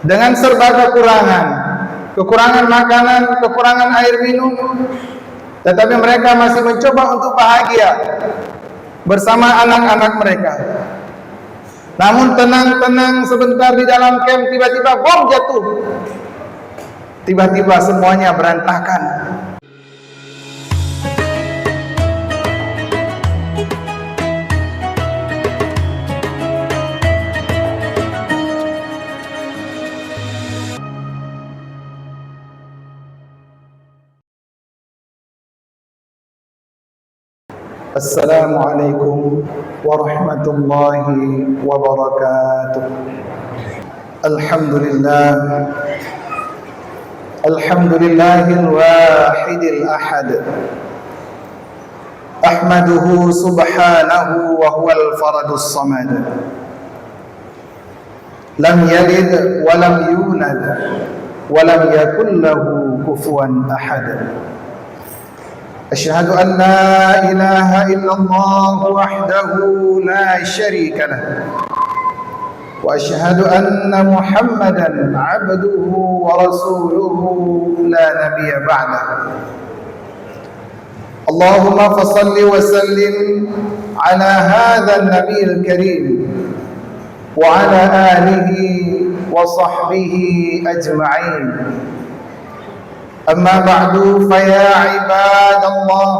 dengan serba kekurangan makanan, kekurangan air minum, tetapi mereka masih mencoba untuk bahagia bersama anak-anak mereka. Namun tenang-tenang sebentar di dalam camp, tiba-tiba bom jatuh. Tiba-tiba semuanya berantakan. Assalamualaikum warahmatullahi wabarakatuh. Alhamdulillahil wahidil ahad. Ahmaduhu subhanahu wa huwal faradus samad. Lam yalid wa lam yulad wa lam yakul lahu kufuwan ahad. أشهد أن لا إله إلا الله وحده لا شريك له وأشهد أن محمدا عبده ورسوله لا نبي بعده اللهم فصل وسلم على هذا النبي الكريم وعلى آله وصحبه أجمعين أما بعد فيا عباد الله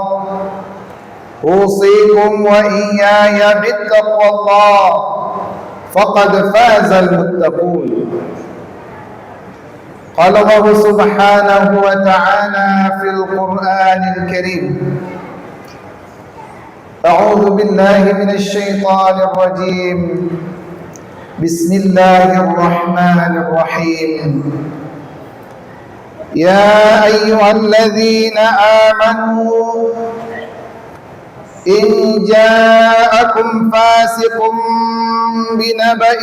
أوصيكم وإياي بالتقوى الله فقد فاز المتقون. قال الله سبحانه وتعالى في القرآن الكريم أعوذ بالله من الشيطان الرجيم بسم الله الرحمن الرحيم يا أيها الذين آمنوا إن جاءكم فاسق بنبأ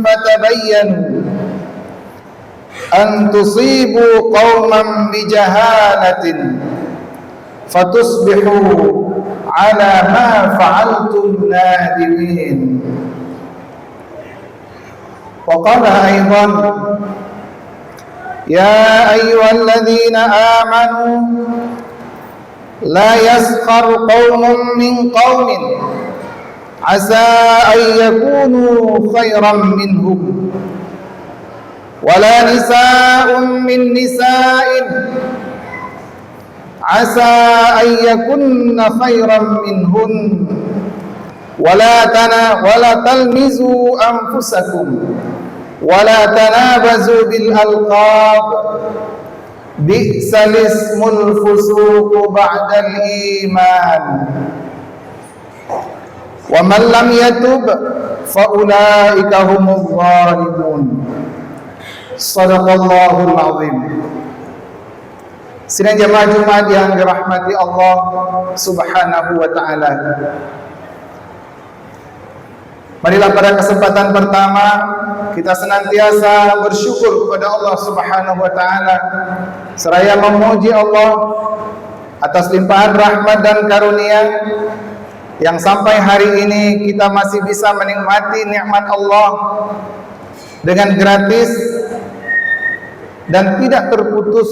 فتبينوا أن تصيبوا قوما بجهالة فتصبحوا على ما فعلتم نادمين. وقال أيضا يا أيها الذين آمنوا لا يسخر قوم من قوم عسى أن يكونوا خيرا منهم ولا نساء من نساء عسى أن يكن خيرا منهن ولا تلمزوا أنفسكم ولا تنابزوا بالألقاب بئس الاسم الفسوق بعد الإيمان ومن لم يتب فأولئك هم الظالمون. صدق Allahul Azim. Sidang jemaah Jumat yang dirahmati Allah Subhanahu wa taala. Marilah pada kesempatan pertama kita senantiasa bersyukur kepada Allah Subhanahu wa taala seraya memuji Allah atas limpahan rahmat dan karunia yang sampai hari ini kita masih bisa menikmati nikmat Allah dengan gratis dan tidak terputus.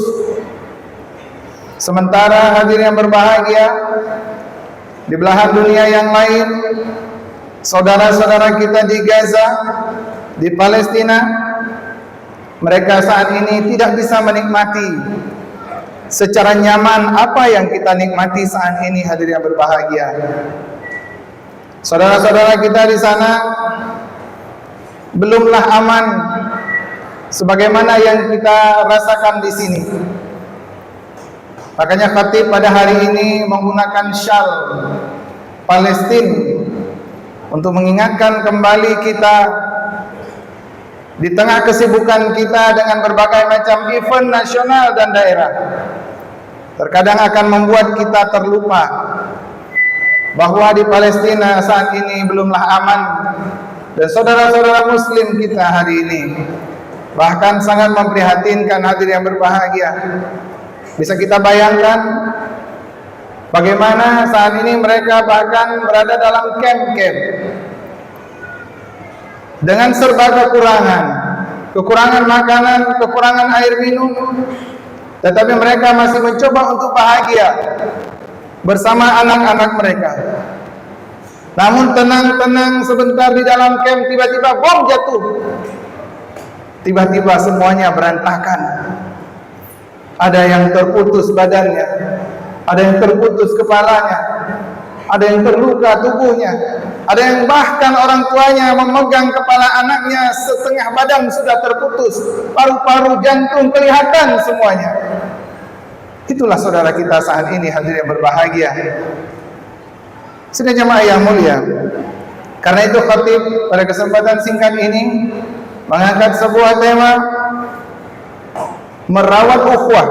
Sementara hadirin yang berbahagia di belahan dunia yang lain, saudara-saudara kita di Gaza, di Palestina, mereka saat ini tidak bisa menikmati secara nyaman apa yang kita nikmati saat ini, hadirin yang berbahagia. Saudara-saudara kita di sana belumlah aman sebagaimana yang kita rasakan di sini. Makanya khatib pada hari ini menggunakan syal Palestina untuk mengingatkan kembali kita di tengah kesibukan kita dengan berbagai macam event nasional dan daerah. Terkadang akan membuat kita terlupa bahwa di Palestina saat ini belumlah aman, dan saudara-saudara muslim kita hari ini bahkan sangat memprihatinkan, hadirin yang berbahagia. Bisa kita bayangkan bagaimana saat ini mereka bahkan berada dalam camp-camp dengan serba kekurangan, kekurangan makanan, kekurangan air minum, tetapi mereka masih mencoba untuk bahagia bersama anak-anak mereka. Namun tenang-tenang sebentar di dalam camp, tiba-tiba bom jatuh. Tiba-tiba semuanya berantakan. Ada yang terputus badannya, ada yang terputus kepalanya, ada yang terluka tubuhnya, ada yang bahkan orang tuanya memegang kepala anaknya, setengah badan sudah terputus, paru-paru, jantung kelihatan semuanya. Itulah saudara kita saat ini, hadirin yang berbahagia. Sidang jemaah yang mulia, karena itu khatib pada kesempatan singkat ini mengangkat sebuah tema, merawat ukhuwah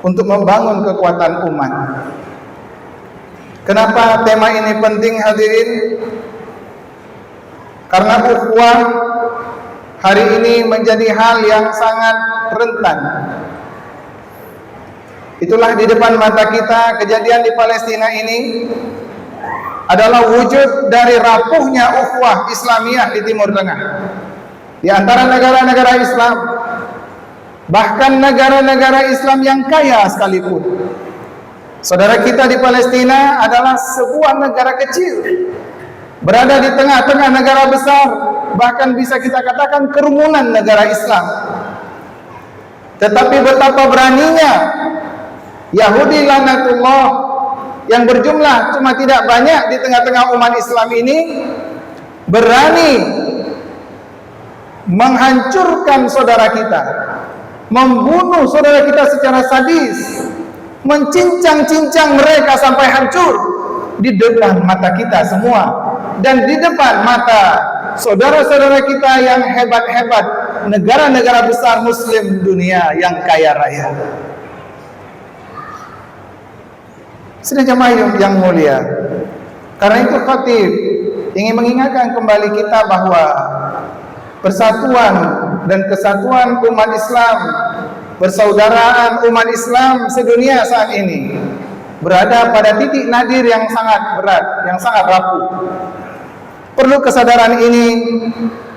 untuk membangun kekuatan umat. Kenapa tema ini penting, hadirin? Karena ukhuwah hari ini menjadi hal yang sangat rentan. Itulah di depan mata kita, kejadian di Palestina ini adalah wujud dari rapuhnya ukhuwah Islamiyah di Timur Tengah. Di antara negara-negara Islam, bahkan negara-negara Islam yang kaya sekalipun, saudara kita di Palestina adalah sebuah negara kecil, berada di tengah-tengah negara besar, bahkan bisa kita katakan kerumunan negara Islam. Tetapi betapa beraninya Yahudi laknatullah yang berjumlah cuma tidak banyak di tengah-tengah umat Islam ini, berani menghancurkan saudara kita, membunuh saudara kita secara sadis, mencincang-cincang mereka sampai hancur di depan mata kita semua, dan di depan mata saudara-saudara kita yang hebat-hebat, negara-negara besar muslim dunia yang kaya raya. Sidang jemaah yang mulia, karena itu khatib ingin mengingatkan kembali kita bahwa persatuan dan kesatuan umat Islam, persaudaraan umat Islam sedunia saat ini berada pada titik nadir yang sangat berat, yang sangat rapuh. Perlu kesadaran ini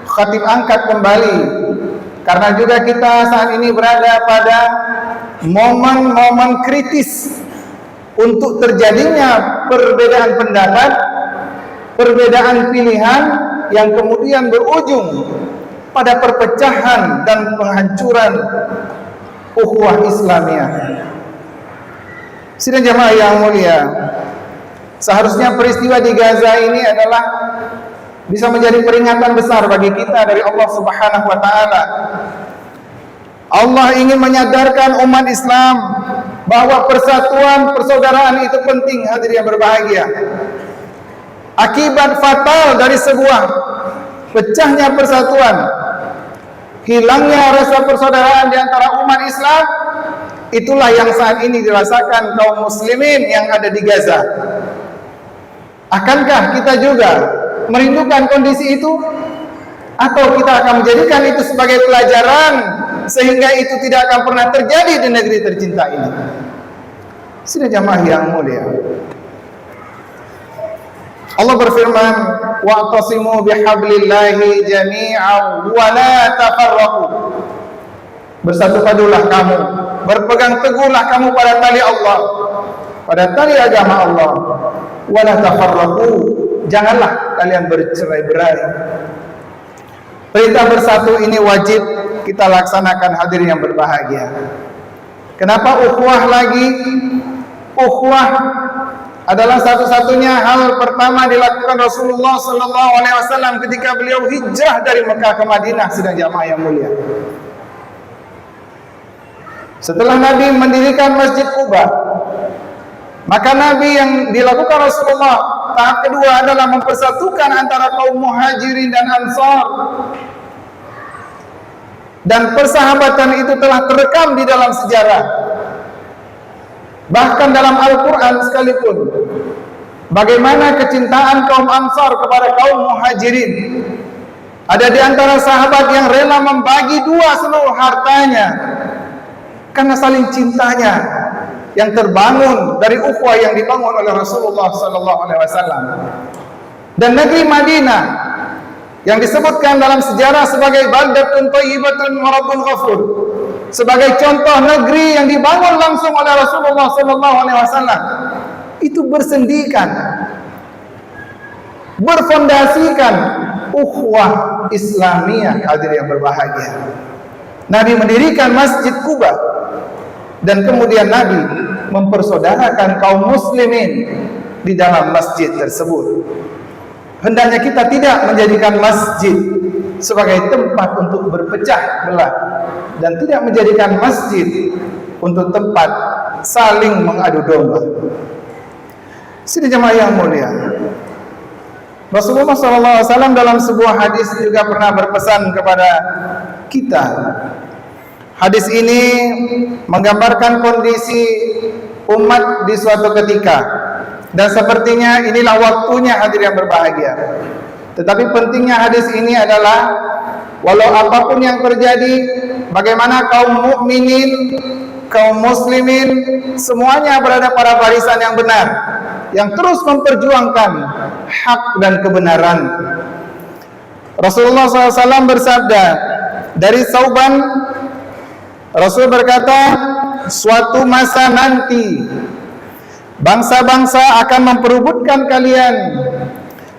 khatib angkat kembali, karena juga kita saat ini berada pada momen-momen kritis untuk terjadinya perbedaan pendapat, perbedaan pilihan yang kemudian berujung pada perpecahan dan penghancuran ukhuwah Islamiyah. Sidang jemaah yang mulia, seharusnya peristiwa di Gaza ini adalah bisa menjadi peringatan besar bagi kita dari Allah Subhanahu wa taala. Allah ingin menyadarkan umat Islam bahwa persatuan, persaudaraan itu penting, hadirin yang berbahagia. Akibat fatal dari sebuah pecahnya persatuan, hilangnya rasa persaudaraan di antara umat Islam, itulah yang saat ini dirasakan kaum muslimin yang ada di Gaza. Akankah kita juga merindukan kondisi itu? Atau kita akan menjadikan itu sebagai pelajaran sehingga itu tidak akan pernah terjadi di negeri tercinta ini? Sidang jemaah yang mulia, Allah berfirman, wa'tasimu bihablillahi jami'an wa la tafarraqu. Bersatu padulah kamu, berpegang teguhlah kamu pada tali Allah, pada tali agama Allah. Wa la tafarraqu, janganlah kalian bercerai-berai. Perintah bersatu ini wajib kita laksanakan, hadirin yang berbahagia. Kenapa ukhuwah lagi? Ukhuwah adalah satu-satunya hal pertama dilakukan Rasulullah sallallahu alaihi wasallam ketika beliau hijrah dari Mekah ke Madinah, sidang jamaah yang mulia. Setelah Nabi mendirikan Masjid Quba, maka Nabi yang dilakukan Rasulullah tahap kedua adalah mempersatukan antara kaum Muhajirin dan Ansar. Dan persahabatan itu telah terekam di dalam sejarah, bahkan dalam Al-Quran sekalipun. Bagaimana kecintaan kaum Ansar kepada kaum Muhajirin. Ada di antara sahabat yang rela membagi dua seluruh hartanya karena saling cintanya yang terbangun dari ukhuwah yang dibangun oleh Rasulullah sallallahu alaihi wasallam. Dan negeri Madinah yang disebutkan dalam sejarah sebagai baldatun thayyibatun wa rabbun ghafur, sebagai contoh negeri yang dibangun langsung oleh Rasulullah sallallahu alaihi wasallam, itu bersendikan, berfondasikan ukhuwah Islamiyah. Hadirin yang berbahagia, Nabi mendirikan Masjid Quba, dan kemudian Nabi mempersaudarakan kaum muslimin di dalam masjid tersebut. Hendaknya kita tidak menjadikan masjid sebagai tempat untuk berpecah belah, dan tidak menjadikan masjid untuk tempat saling mengadu domba. Sini jemaah yang mulia, Rasulullah SAW dalam sebuah hadis juga pernah berpesan kepada kita. Hadis ini menggambarkan kondisi umat di suatu ketika, dan sepertinya inilah waktunya hadirin yang berbahagia. Tetapi pentingnya hadis ini adalah, walau apapun yang terjadi, bagaimana kaum mukminin, kaum muslimin, semuanya berada pada barisan yang benar, yang terus memperjuangkan hak dan kebenaran. Rasulullah SAW bersabda dari Sauban, Rasul berkata, suatu masa nanti bangsa-bangsa akan memperebutkan kalian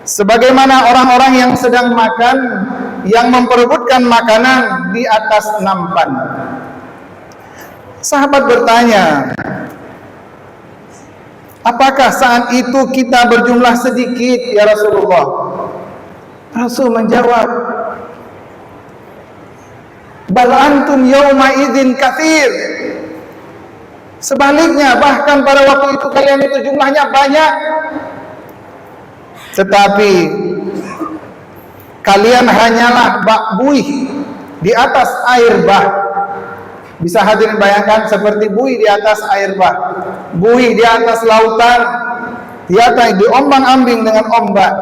sebagaimana orang-orang yang sedang makan, yang memperebutkan makanan di atas nampan. Sahabat bertanya, apakah saat itu kita berjumlah sedikit ya Rasulullah? Rasul menjawab, bal antum yawma idzin katsir. Sebaliknya, bahkan pada waktu itu kalian itu jumlahnya banyak, tetapi kalian hanyalah bak buih di atas air bah. Bisa hadirin bayangkan seperti buih di atas air bah, buih di atas lautan, di atas diombang-ambing dengan ombak.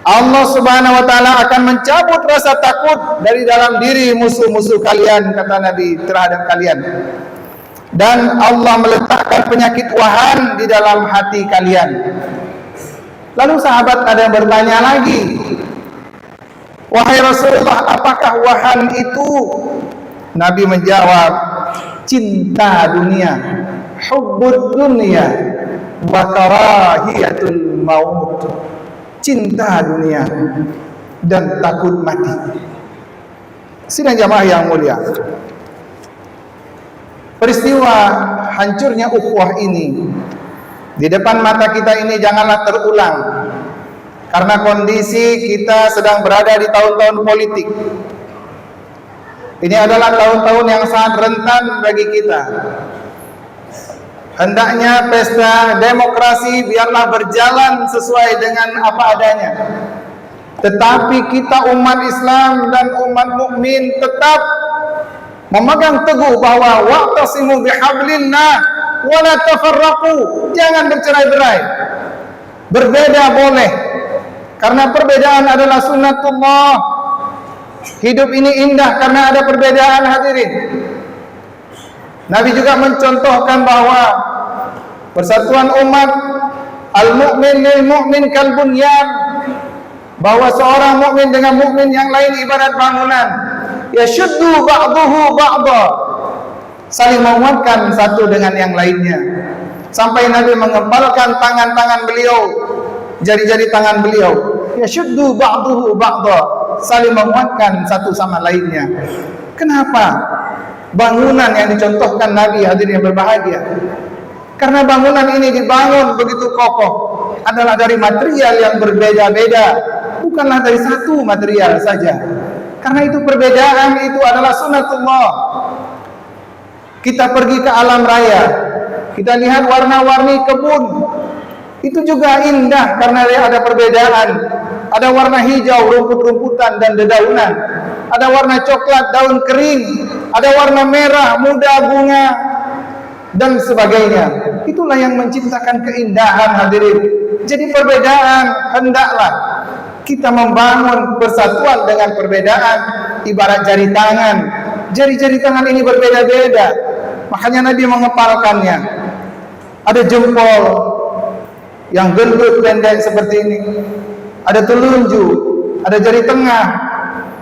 Allah Subhanahu wa taala akan mencabut rasa takut dari dalam diri musuh-musuh kalian, kata Nabi, terhadap kalian. Dan Allah meletakkan penyakit wahan di dalam hati kalian. Lalu sahabat ada yang bertanya lagi, wahai Rasulullah, apakah wahan itu? Nabi menjawab, cinta dunia, hubbud dunia wa karahiyatul maut. Cinta dunia dan takut mati. Sidang jamaah yang mulia, peristiwa hancurnya ukhuwah ini di depan mata kita ini janganlah terulang, karena kondisi kita sedang berada di tahun-tahun politik. Ini adalah tahun-tahun yang sangat rentan bagi kita. Hendaknya pesta demokrasi biarlah berjalan sesuai dengan apa adanya. Tetapi kita umat Islam dan umat mukmin tetap memegang teguh bahwa wa'tasimu bihablillah wa la tafarraqu. Jangan bercerai-berai. Berbeda boleh, karena perbedaan adalah sunnatullah. Hidup ini indah karena ada perbedaan, hadirin. Nabi juga mencontohkan bahwa persatuan umat, al-mu'min lil mu'min kal bunyan, bahwa seorang mukmin dengan mukmin yang lain ibarat bangunan, yashuddu ba'duhu ba'dha, saling menguatkan satu dengan yang lainnya. Sampai Nabi mengepalkan tangan-tangan beliau, jari-jari tangan beliau, yashuddu ba'duhu ba'dha, saling menguatkan satu sama lainnya. Kenapa? Bangunan yang dicontohkan Nabi, hadirin yang berbahagia, karena bangunan ini dibangun begitu kokoh adalah dari material yang berbeda-beda, bukanlah dari satu material saja. Karena itu perbedaan itu adalah sunnatullah. Kita pergi ke alam raya, kita lihat warna-warni kebun, itu juga indah karena ada perbedaan. Ada warna hijau, rumput-rumputan dan dedaunan. Ada warna coklat, daun kering. Ada warna merah, muda, bunga, dan sebagainya. Itulah yang menciptakan keindahan, hadirin. Jadi perbedaan hendaklah kita membangun persatuan dengan perbedaan. Ibarat jari tangan, jari-jari tangan ini berbeda-beda, makanya Nabi mengepalkannya. Ada jempol yang gendut pendek seperti ini, ada telunjuk, ada jari tengah,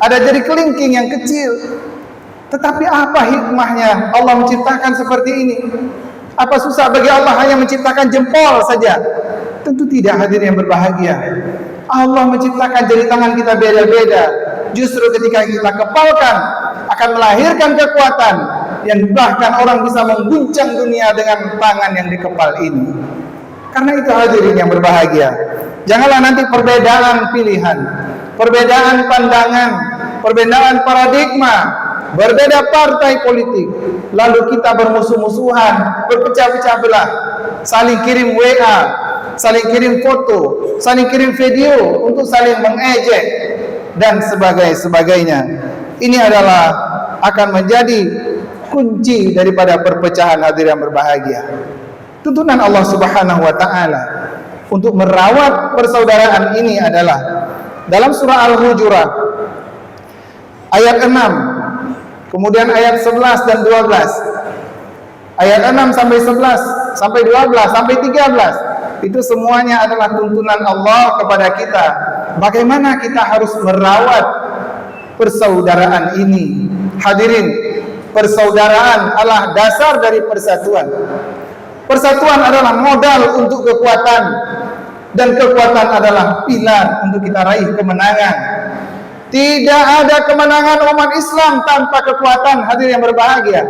ada jari kelingking yang kecil. Tetapi apa hikmahnya Allah menciptakan seperti ini? Apa susah bagi Allah hanya menciptakan jempol saja? Tentu tidak, hadirin yang berbahagia. Allah menciptakan jari tangan kita beda-beda. Justru ketika kita kepalkan akan melahirkan kekuatan yang bahkan orang bisa mengguncang dunia dengan tangan yang dikepal ini. Karena itu hadirin yang berbahagia, janganlah nanti perbedaan pilihan, perbedaan pandangan, perbedaan paradigma, berbeda partai politik, lalu kita bermusuh-musuhan, berpecah-pecah belah, saling kirim WA, saling kirim foto, saling kirim video untuk saling mengejek dan sebagainya. Ini adalah akan menjadi kunci daripada perpecahan, hadirin yang berbahagia. Tuntunan Allah Subhanahu wa taala untuk merawat persaudaraan ini adalah dalam surah Al-Hujurat ayat 6, kemudian ayat 11 dan 12. Ayat 6 sampai 11, sampai 12, sampai 13. Itu semuanya adalah tuntunan Allah kepada kita. Bagaimana kita harus merawat persaudaraan ini. Hadirin, persaudaraan adalah dasar dari persatuan. Persatuan adalah modal untuk kekuatan, dan kekuatan adalah pilar untuk kita raih kemenangan. Tidak ada kemenangan umat Islam tanpa kekuatan, hadirin yang berbahagia.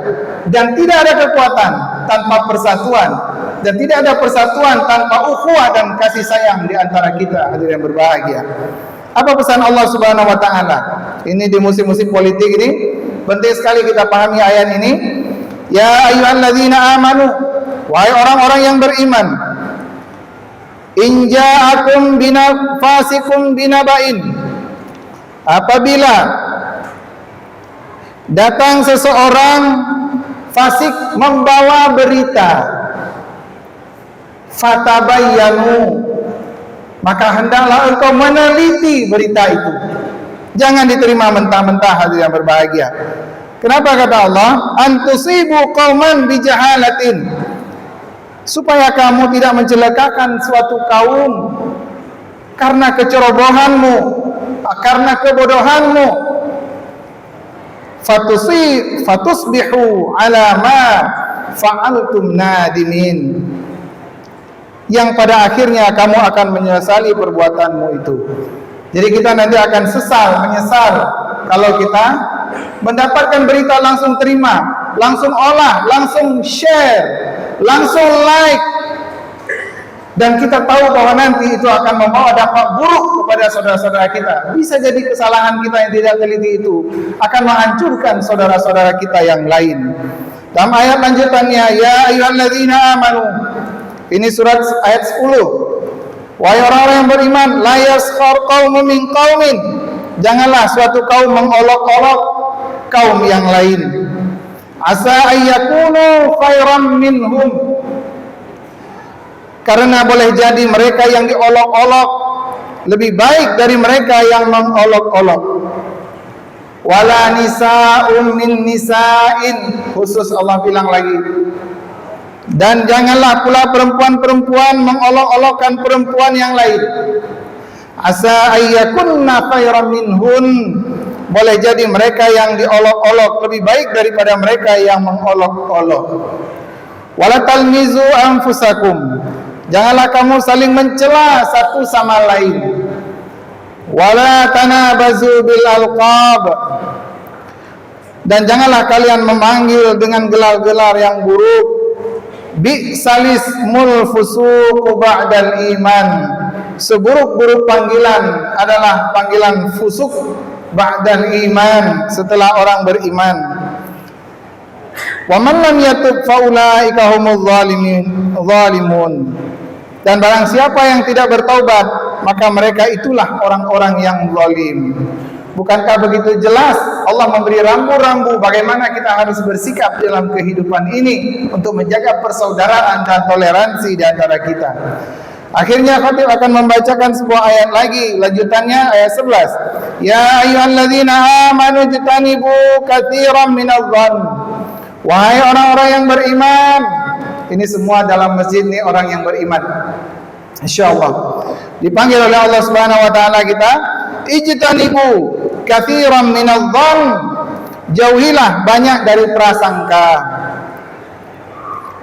Dan tidak ada kekuatan tanpa persatuan, dan tidak ada persatuan tanpa ukhuwah dan kasih sayang di antara kita, hadirin yang berbahagia. Apa pesan Allah Subhanahu wa taala? Ini di musim-musim politik ini penting sekali kita pahami ayat ini. Ya ayyuhalladzina amanu, wahai orang-orang yang beriman, in ja'akum fasikum binaba'in, apabila datang seseorang fasik membawa berita, fatabayyanu, maka hendaklah engkau meneliti berita itu. Jangan diterima mentah-mentah, hadirin yang berbahagia. Kenapa kata Allah? Antusibu qauman bijahalatin, supaya kamu tidak mencelakakan suatu kaum karena kecerobohanmu, karena kebodohanmu. Fatusbihu ala ma fa'altum nadimin, yang pada akhirnya kamu akan menyesali perbuatanmu itu. Jadi kita nanti akan menyesal kalau kita mendapatkan berita langsung terima, langsung olah, langsung share, langsung like, dan kita tahu bahwa nanti itu akan membawa dampak buruk kepada saudara-saudara kita. Bisa jadi kesalahan kita yang tidak teliti itu akan menghancurkan saudara-saudara kita yang lain. Dalam ayat lanjutannya, ya ayyuhalladzina amanu, ini surat ayat 10. Wahai orang-orang yang beriman, la yaskhar qaumun min qaumin, janganlah suatu kaum mengolok-olok kaum yang lain. Asa ayyakunu khairan minhum, karena boleh jadi mereka yang diolok-olok lebih baik dari mereka yang mengolok-olok. Wala nisa'un min nisa'in, khusus Allah bilang lagi, dan janganlah pula perempuan-perempuan mengolok-olokkan perempuan yang lain. Asa ayyakunna khairan minhun, boleh jadi mereka yang diolok-olok lebih baik daripada mereka yang mengolok-olok. Wala talmizu anfusakum, janganlah kamu saling mencela satu sama lain. Wala tanabazu bil alqab, dan janganlah kalian memanggil dengan gelar-gelar yang buruk. Bi'salismul fusuq ba'dal iman, seburuk-buruk panggilan adalah panggilan fusuk ba'dal iman, setelah orang beriman. Wa man lam yatub fa ulaika humuz zalimun, dan barang siapa yang tidak bertaubat maka mereka itulah orang-orang yang zalim. Bukankah begitu jelas Allah memberi rambu-rambu bagaimana kita harus bersikap dalam kehidupan ini untuk menjaga persaudaraan dan toleransi di antara kita. Akhirnya khatib akan membacakan sebuah ayat lagi, lanjutannya ayat 11. Ya ayyuhalladzina amanu jtanibu katsiran minadh-dhann, wahai orang-orang yang beriman. Ini semua dalam masjid ini orang yang beriman, insyaallah dipanggil oleh Allah Subhanahu wa taala kita. ijtanibu katsiran minadh-dhann, jauhilah banyak dari prasangka.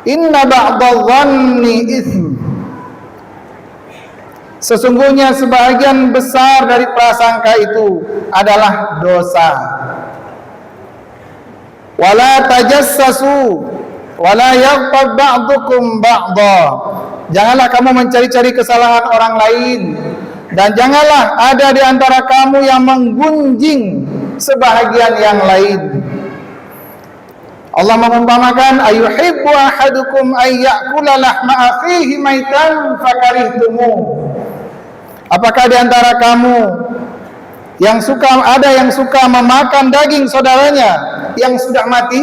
Inna ba'dadh-dhanni itsm, sesungguhnya sebahagian besar dari prasangka itu adalah dosa. Wala tajassasu wala yaghtab ba'dukum ba'dha, janganlah kamu mencari-cari kesalahan orang lain, dan janganlah ada di antara kamu yang menggunjing sebahagian yang lain. Allah mengumpamakan, ayuhibbu ahadukum ay ya'kula lahma akhihi maitan fakarihtumu, apakah di antara kamu ada yang suka memakan daging saudaranya yang sudah mati?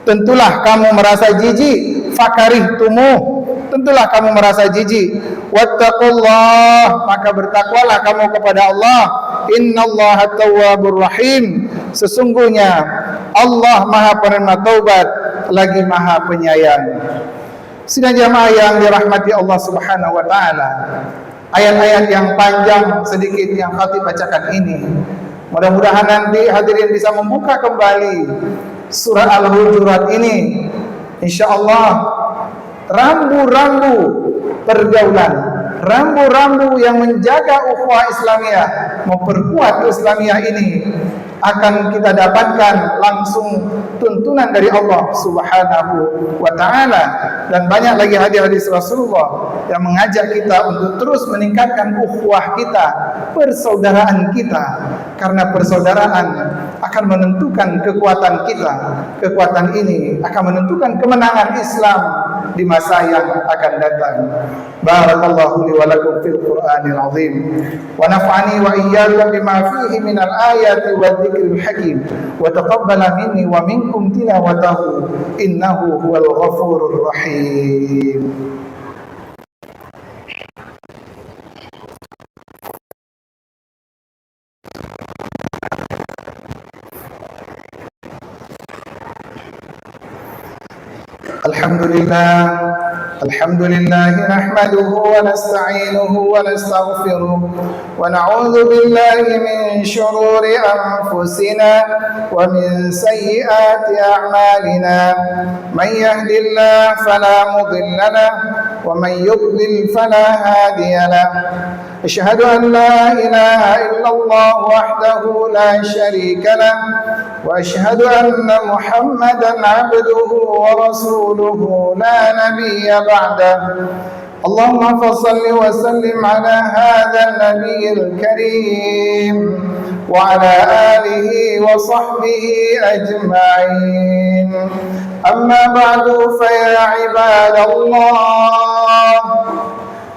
Tentulah kamu merasa jijik. Fakarihtumu, tentulah kamu merasa jijik. Wattaqullah, maka bertakwalah kamu kepada Allah. Innallaha tawwabur rahim, sesungguhnya Allah Maha penerima taubat lagi Maha penyayang. Sidang jamaah yang dirahmati Allah Subhanahu wa taala, ayat-ayat yang panjang sedikit yang khatib bacakan ini, mudah-mudahan nanti hadirin bisa membuka kembali surah Al-Hujurat ini. Insyaallah rambu-rambu pergaulan, rambu-rambu yang menjaga ukhuwah Islamiyah, memperkuat Islamiyah ini akan kita dapatkan langsung tuntunan dari Allah Subhanahu wa taala, dan banyak lagi hadis-hadis Rasulullah yang mengajak kita untuk terus meningkatkan ukhuwah kita, persaudaraan kita, karena persaudaraan akan menentukan kekuatan kita. Kekuatan ini akan menentukan kemenangan Islam di masa yang akan datang. Barakallahu li wa lakum fil Qur'anil azim, wa nafa'ani wa iyyakum bima fihi minal ayati wa dzikril hakim, wa taqabbala minni wa minkum tilawatahu innahu huwal ghafurur rahim. الحمد لله نحمده ونستعينه ونستغفره ونعوذ بالله من شرور أنفسنا ومن سيئات أعمالنا، من يهد الله فلا مضل له ومن يضلل فلا هادي له. أشهد أن لا إله إلا الله وحده لا شريك له، وأشهد أن محمدا عبده ورسوله لا نبي بعده. اللهم فصل وسلم على هذا النبي الكريم وعلى آله وصحبه أجمعين. أما بعد، فيا عباد الله،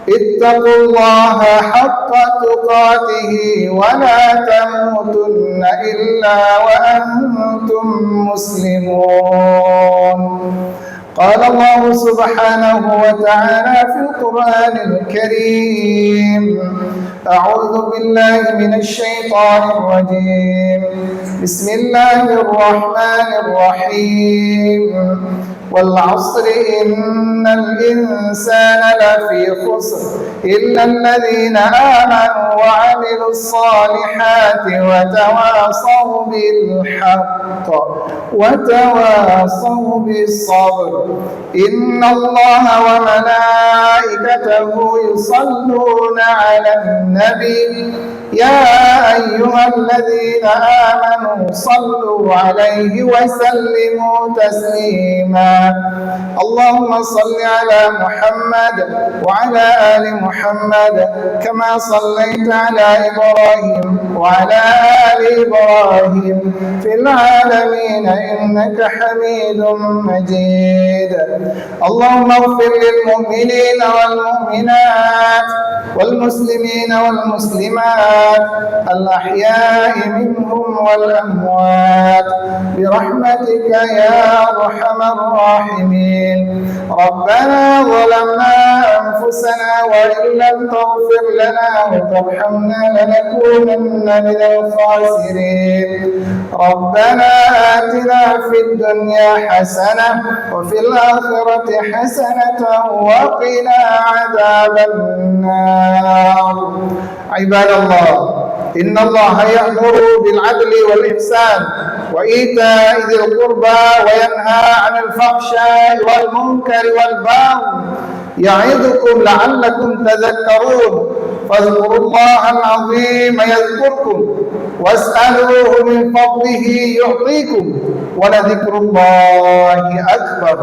اتقوا الله حق تقاته ولا تموتن إلا وأنتم مسلمون. قال الله سبحانه وتعالى في القرآن الكريم: أعوذ بالله من الشيطان الرجيم، بسم الله الرحمن الرحيم. والعصر إن الإنسان لفي خسر إلا الذين آمنوا وعملوا الصالحات وتواصوا بالحق وتواصوا بالصبر. إن الله وملائكته يصلون على النبي، يا أيها الذين آمنوا صلوا عليه وسلموا تسليما. اللهم صل على محمد وعلى آل محمد كما صليت على إبراهيم وعلى آل إبراهيم في العالمين إنك حميد مجيد. اللهم اغفر للمؤمنين والمؤمنات والمسلمين والمسلمات الأحياء منهم والأموات برحمتك يا أرحم الراحمين. ربنا ظلمنا أنفسنا وإن لم تغفر لنا وترحمنا لنكونن من الخاسرين. ربنا آتنا في الدنيا حسنة وفي الآخرة حسنة وقنا عذاب النار. عباد الله، Innallaha ya'muru bil 'adli wal ihsan wa ita'i dzil qurba wa yanha 'anil fahsya'i wal munkari wal baghi ya'idukum la'allakum tadhakkarun. Fadhkurullahal 'azima yadhkurkum was'aluhu min fadlihi yu'tikum wa la dzikrullahi akbar.